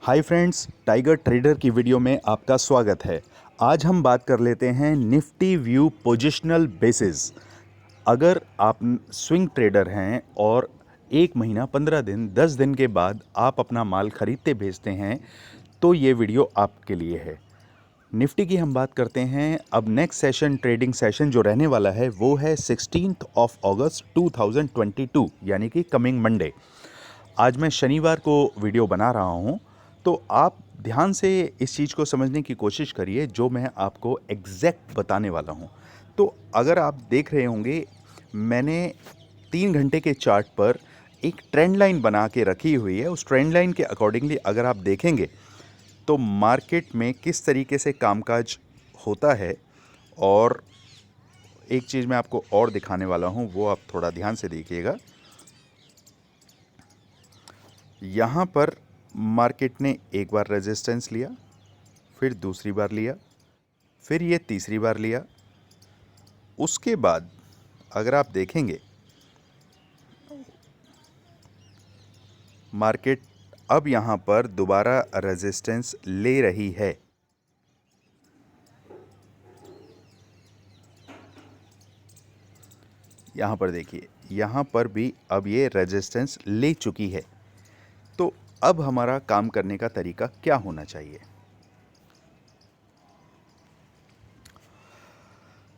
Hi friends, tiger trader की video में आपका स्वागत है। आज हम बात कर लेते हैं निफ्टी व्यू पोजिशनल बेसिस। अगर आप स्विंग ट्रेडर हैं और 1 महीना 15 दिन 10 दिन के बाद आप अपना माल खरीदते बेचते हैं तो ये वीडियो आपके लिए है। निफ्टी की हम बात करते हैं। अब नेक्स्ट सेशन, ट्रेडिंग सेशन जो रहने वाला है वो है 16 अगस्त 2022 यानी कि कमिंग मंडे। आज मैं शनिवार को वीडियो बना रहा हूँ, तो आप ध्यान से इस चीज़ को समझने की कोशिश करिए जो मैं आपको एग्जैक्ट बताने वाला हूँ। तो अगर आप देख रहे होंगे, मैंने 3 घंटे के चार्ट पर एक ट्रेंड लाइन बना के रखी हुई है। उस ट्रेंड लाइन के अकॉर्डिंगली अगर आप देखेंगे तो मार्केट में किस तरीके से कामकाज होता है। और एक चीज़ मैं आपको और दिखाने वाला हूँ, वो आप थोड़ा ध्यान से देखिएगा। यहाँ पर मार्केट ने एक बार रेजिस्टेंस लिया, फिर दूसरी बार लिया, फिर ये तीसरी बार लिया। उसके बाद अगर आप देखेंगे, मार्केट अब यहाँ पर दोबारा रेजिस्टेंस ले रही है। यहाँ पर देखिए, यहाँ पर भी अब ये रेजिस्टेंस ले चुकी है। तो अब हमारा काम करने का तरीका क्या होना चाहिए?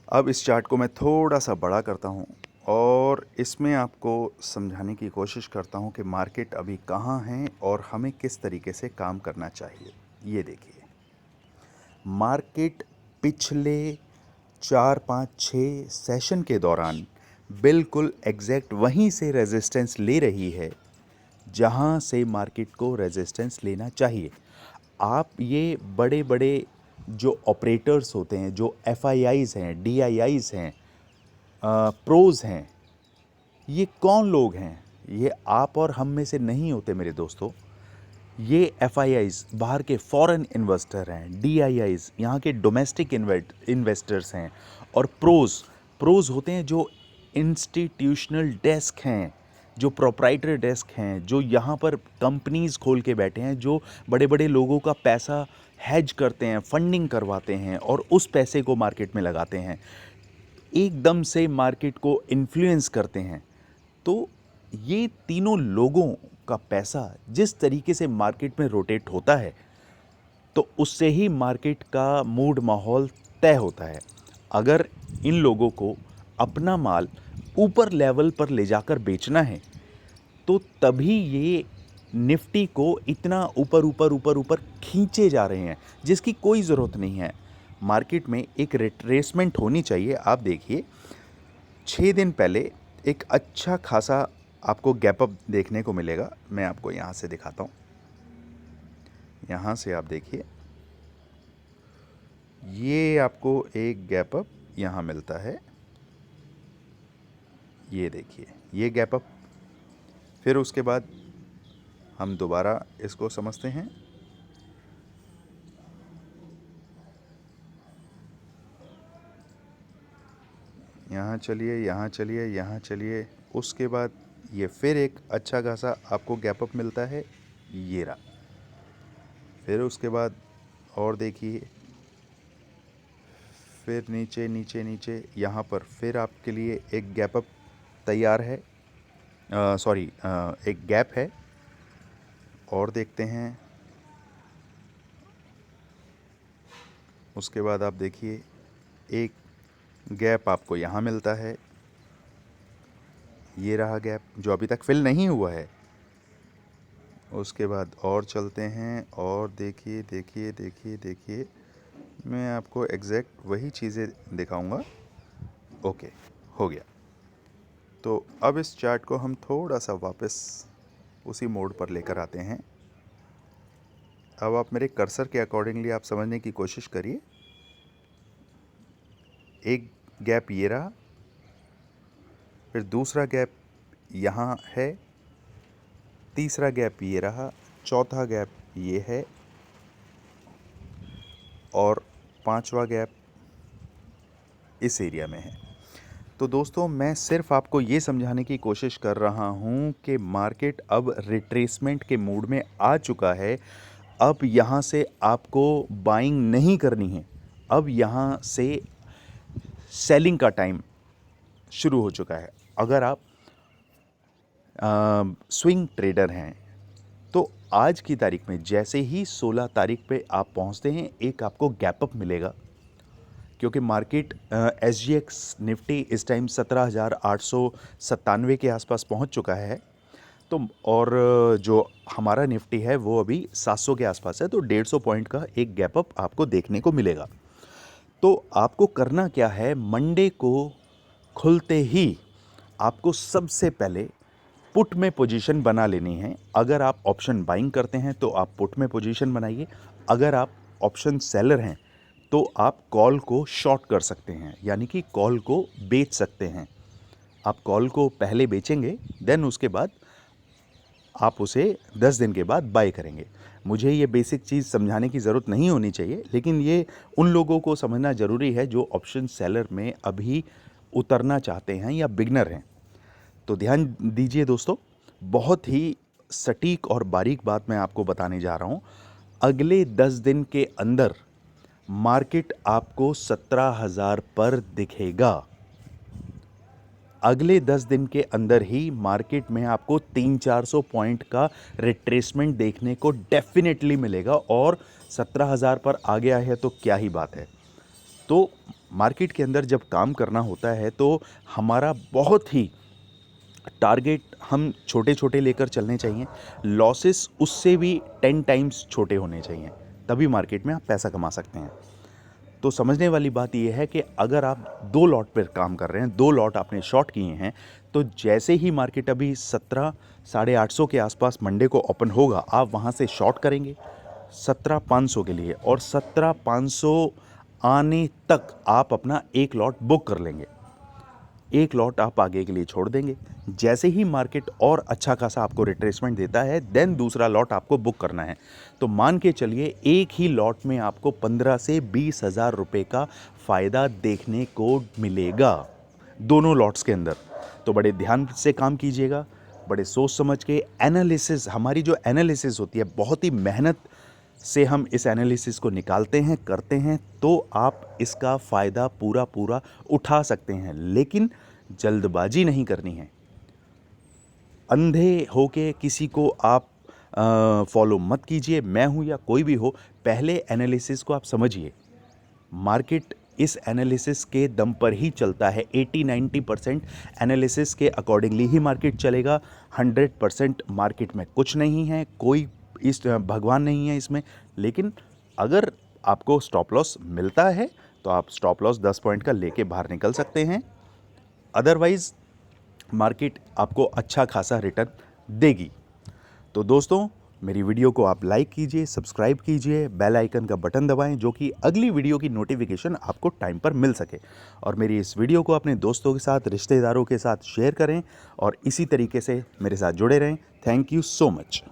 अब इस चार्ट को मैं थोड़ा सा बड़ा करता हूँ और इसमें आपको समझाने की कोशिश करता हूँ कि मार्केट अभी कहाँ है और हमें किस तरीके से काम करना चाहिए। ये देखिए, मार्केट पिछले 4 5 6 सेशन के दौरान बिल्कुल एग्जैक्ट वहीं से रेजिस्टेंस ले रही है जहाँ से मार्केट को रेजिस्टेंस लेना चाहिए। आप ये बड़े बड़े जो ऑपरेटर्स होते हैं, जो एफआईआईज हैं, डीआईआईज हैं, प्रोज हैं, ये कौन लोग हैं? ये आप और हम में से नहीं होते मेरे दोस्तों। ये एफआईआईज बाहर के फॉरेन इन्वेस्टर हैं, डीआईआईज यहाँ के डोमेस्टिक इन्वेस्टर्स हैं, और प्रोज होते हैं जो इंस्टीट्यूशनल डेस्क हैं, जो प्रोप्राइटरी डेस्क हैं, जो यहाँ पर कंपनीज खोल के बैठे हैं, जो बड़े बड़े लोगों का पैसा हेज करते हैं, फंडिंग करवाते हैं और उस पैसे को मार्केट में लगाते हैं, एकदम से मार्केट को इन्फ्लुएंस करते हैं। तो ये तीनों लोगों का पैसा जिस तरीके से मार्केट में रोटेट होता है, तो उससे ही मार्केट का मूड माहौल तय होता है। अगर इन लोगों को अपना माल ऊपर लेवल पर ले जाकर बेचना है तो तभी ये निफ्टी को इतना ऊपर ऊपर ऊपर ऊपर खींचे जा रहे हैं, जिसकी कोई ज़रूरत नहीं है। मार्केट में एक रिट्रेसमेंट होनी चाहिए। आप देखिए, 6 दिन पहले एक अच्छा खासा आपको गैप अप देखने को मिलेगा। मैं आपको यहाँ से दिखाता हूँ। यहाँ से आप देखिए, ये आपको एक गैप अप यहाँ मिलता है। ये देखिए, ये गैप अप। फिर उसके बाद हम दोबारा इसको समझते हैं। यहाँ चलिए, यहाँ चलिए, यहाँ चलिए। उसके बाद ये फिर एक अच्छा खासा आपको गैप अप मिलता है, ये रहा। फिर उसके बाद और देखिए, फिर नीचे नीचे नीचे यहाँ पर फिर आपके लिए एक गैप अप तैयार है, सॉरी, एक गैप है। और देखते हैं। उसके बाद आप देखिए, एक गैप आपको यहाँ मिलता है, ये रहा गैप जो अभी तक फिल नहीं हुआ है। उसके बाद और चलते हैं और देखिए देखिए देखिए देखिए, मैं आपको एग्जैक्ट वही चीज़ें दिखाऊंगा। ओके, हो गया। तो अब इस चार्ट को हम थोड़ा सा वापस उसी मोड पर लेकर आते हैं। अब आप मेरे कर्सर के अकॉर्डिंगली आप समझने की कोशिश करिए। एक गैप ये रहा, फिर दूसरा गैप यहाँ है, तीसरा गैप ये रहा, चौथा गैप ये है, और पांचवा गैप इस एरिया में है। तो दोस्तों, मैं सिर्फ आपको ये समझाने की कोशिश कर रहा हूँ कि मार्केट अब रिट्रेसमेंट के मूड में आ चुका है। अब यहाँ से आपको बाइंग नहीं करनी है, अब यहाँ से सेलिंग का टाइम शुरू हो चुका है। अगर आप स्विंग ट्रेडर हैं तो आज की तारीख में जैसे ही 16 तारीख पे आप पहुंचते हैं, एक आपको गैप अप मिलेगा, क्योंकि मार्केट SGX निफ्टी इस टाइम 17,897 के आसपास पहुंच चुका है। तो और जो हमारा निफ्टी है वो अभी 700 के आसपास है, तो 150 पॉइंट का एक गैप अप आपको देखने को मिलेगा। तो आपको करना क्या है, मंडे को खुलते ही आपको सबसे पहले पुट में पोजीशन बना लेनी है। अगर आप ऑप्शन बाइंग करते हैं तो आप पुट में पोजीशन बनाइए, अगर आप ऑप्शन सेलर हैं तो आप कॉल को शॉर्ट कर सकते हैं, यानी कि कॉल को बेच सकते हैं। आप कॉल को पहले बेचेंगे, देन उसके बाद आप उसे 10 दिन के बाद बाय करेंगे। मुझे ये बेसिक चीज़ समझाने की ज़रूरत नहीं होनी चाहिए, लेकिन ये उन लोगों को समझना ज़रूरी है जो ऑप्शन सेलर में अभी उतरना चाहते हैं या बिगनर हैं। तो ध्यान दीजिए दोस्तों, बहुत ही सटीक और बारीक बात मैं आपको बताने जा रहा हूँ। अगले 10 दिन के अंदर मार्केट आपको 17,000 पर दिखेगा। अगले 10 दिन के अंदर ही मार्केट में आपको 300-400 पॉइंट का रिट्रेसमेंट देखने को डेफिनेटली मिलेगा, और 17,000 पर आ गया है तो क्या ही बात है। तो मार्केट के अंदर जब काम करना होता है तो हमारा बहुत ही टारगेट हम छोटे छोटे लेकर चलने चाहिए, लॉसेस उससे भी 10 टाइम्स छोटे होने चाहिए, तभी मार्केट में आप पैसा कमा सकते हैं। तो समझने वाली बात यह है कि अगर आप 2 लॉट पर काम कर रहे हैं, 2 लॉट आपने शॉर्ट किए हैं, तो जैसे ही मार्केट अभी 17,850 के आसपास मंडे को ओपन होगा, आप वहाँ से शॉर्ट करेंगे 17,500 के लिए, और 17,500 आने तक आप अपना एक लॉट बुक कर लेंगे, एक लॉट आप आगे के लिए छोड़ देंगे। जैसे ही मार्केट और अच्छा खासा आपको रिट्रेसमेंट देता है, देन दूसरा लॉट आपको बुक करना है। तो मान के चलिए एक ही लॉट में आपको 15 से 20,000 रुपये का फ़ायदा देखने को मिलेगा दोनों लॉट्स के अंदर। तो बड़े ध्यान से काम कीजिएगा, बड़े सोच समझ के। एनालिसिस, हमारी जो एनालिसिस होती है, बहुत ही मेहनत से हम इस एनालिसिस को निकालते हैं, करते हैं, तो आप इसका फ़ायदा पूरा पूरा उठा सकते हैं। लेकिन जल्दबाजी नहीं करनी है, अंधे होके किसी को आप फॉलो मत कीजिए। मैं हूं या कोई भी हो, पहले एनालिसिस को आप समझिए। मार्केट इस एनालिसिस के दम पर ही चलता है। 80-90% एनालिसिस के अकॉर्डिंगली ही मार्केट चलेगा। 100% मार्केट में कुछ नहीं है, कोई इस भगवान नहीं है इसमें। लेकिन अगर आपको स्टॉप लॉस मिलता है तो आप स्टॉप लॉस 10 पॉइंट का लेके बाहर निकल सकते हैं, अदरवाइज मार्केट आपको अच्छा खासा रिटर्न देगी। तो दोस्तों, मेरी वीडियो को आप लाइक कीजिए, सब्सक्राइब कीजिए, बेल आइकन का बटन दबाएं, जो कि अगली वीडियो की नोटिफिकेशन आपको टाइम पर मिल सके। और मेरी इस वीडियो को अपने दोस्तों के साथ, रिश्तेदारों के साथ शेयर करें, और इसी तरीके से मेरे साथ जुड़े रहें। Thank you so much.